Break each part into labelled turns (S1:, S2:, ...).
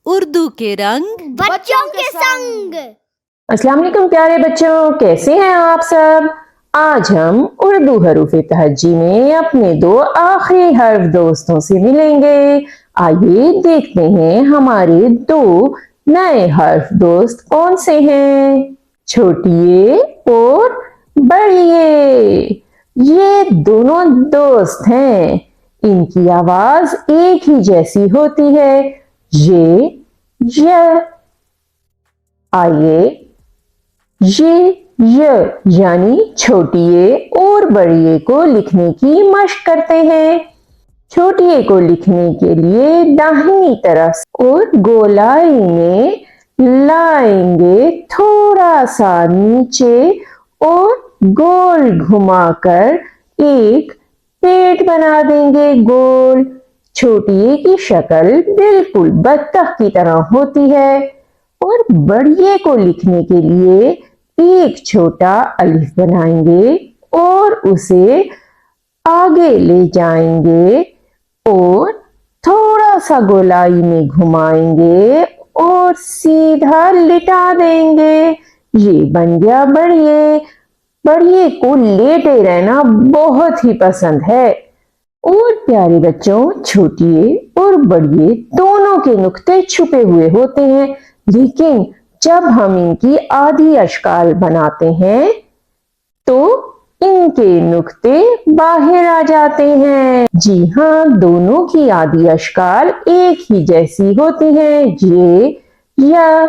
S1: اردو کے رنگ
S2: بچوں کے سنگ۔
S3: السلام علیکم پیارے بچوں، کیسے ہیں آپ سب؟ آج ہم اردو حروف تہجی میں اپنے دو آخری حرف دوستوں سے ملیں گے۔ آئیے دیکھتے ہیں ہمارے دو نئے حرف دوست کون سے ہیں۔ چھوٹیے اور بڑیے، یہ دونوں دوست ہیں۔ ان کی آواز ایک ہی جیسی ہوتی ہے، یہ آئیے یہ یعنی چھوٹیے اور بڑیے کو لکھنے کی مشق کرتے ہیں۔ چھوٹیے کو لکھنے کے لیے داہنی طرف اور گولائی میں لائیں گے تھوڑا سا نیچے اور گول گھما کر ایک پیٹ بنا دیں گے گول۔ چھوٹیے کی شکل بالکل بطخ کی طرح ہوتی ہے اور بڑیے کو لکھنے کے لیے ایک چھوٹا الف بنائیں گے اور اسے آگے لے جائیں گے اور تھوڑا سا گولائی میں گھمائیں گے اور سیدھا لٹا دیں گے۔ یہ بن گیا بڑیے۔ بڑیے کو لیٹے رہنا بہت ہی پسند ہے۔ اور پیارے بچوں، چھوٹیے اور بڑیے دونوں کے نقطے چھپے ہوئے ہوتے ہیں، لیکن جب ہم ان کی آدھی اشکال بناتے ہیں تو ان کے نقطے باہر آ جاتے ہیں۔ جی ہاں، دونوں کی آدھی اشکال ایک ہی جیسی ہوتی ہیں، یا۔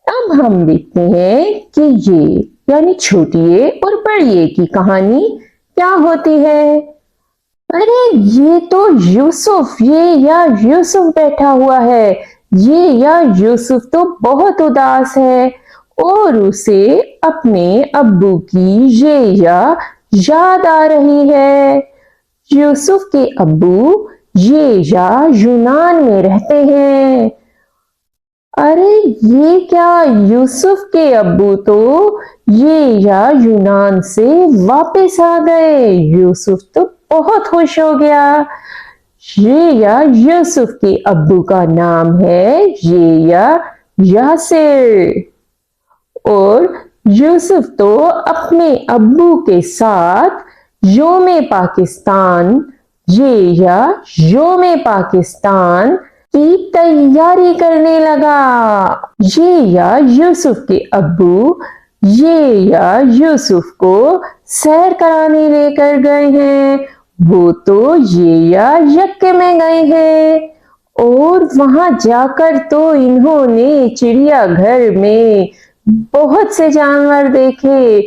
S3: اب ہم دیکھتے ہیں کہ یہ یعنی چھوٹیے اور بڑیے کی کہانی کیا ہوتی ہے۔ ارے یہ تو یوسف، یوسف بیٹھا ہوا ہے۔ یوسف تو بہت اداس ہے اور اسے اپنے ابو کی یاد آ رہی ہے۔ یوسف کے ابو یونان میں رہتے ہیں۔ ارے یہ کیا، یوسف کے ابو تو یونان سے واپس آ گئے۔ یوسف تو بہت خوش ہو گیا۔ یوسف کے ابو کا نام ہے یاسر، اور یوسف تو اپنے ابو کے ساتھ یوم پاکستان کی تیاری کرنے لگا۔ یوسف کے ابو یوسف کو سیر کرانے لے کر گئے ہیں۔ وہ تو یکے میں گئے ہیں اور وہاں جا کر تو انہوں نے چڑیا گھر میں بہت سے جانور دیکھے،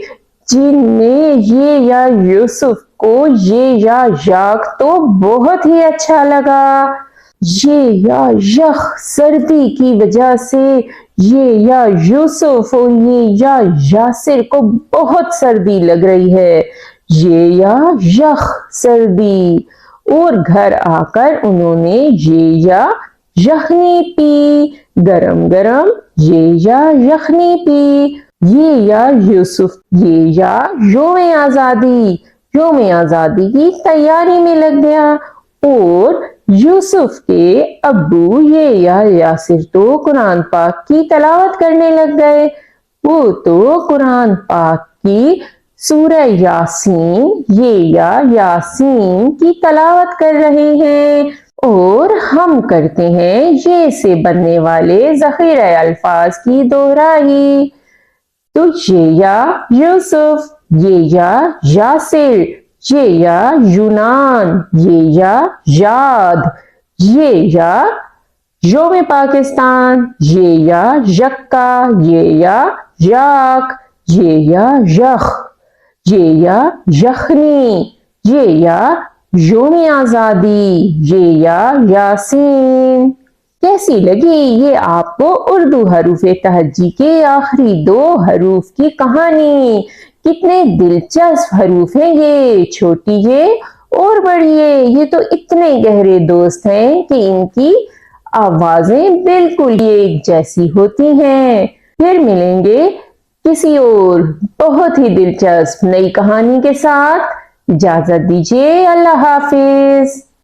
S3: جن میں یوسف کو یاک تو بہت ہی اچھا لگا۔ سردی کی وجہ سے یوسف اور یاسر کو بہت سردی لگ رہی ہے، سردی، اور گھر آ کر انہوں نے یخنی پی، گرم گرم یخنی پی۔ یوسف یوم آزادی کی تیاری میں لگ گیا اور یوسف کے ابو یاسر تو قرآن پاک کی تلاوت کرنے لگ گئے۔ وہ تو قرآن پاک کی سورہ یاسین یاسین کی تلاوت کر رہے ہیں، اور ہم کرتے ہیں یہ سے بننے والے ذخیرہ الفاظ کی دہرائی۔ تو یوسف، یاسر، یونان، یاد، یوم پاکستان، یکا، یاک، یخنی، یوم آزادی، یاسین۔ کیسی لگی یہ آپ کو اردو حروف تہجی کے آخری دو حروف کی کہانی؟ کتنے دلچسپ حروف ہیں یہ، چھوٹیے اور بڑیے۔ یہ تو اتنے گہرے دوست ہیں کہ ان کی آوازیں بالکل ایک جیسی ہوتی ہیں۔ پھر ملیں گے کسی اور بہت ہی دلچسپ نئی کہانی کے ساتھ۔ اجازت دیجیے، اللہ حافظ۔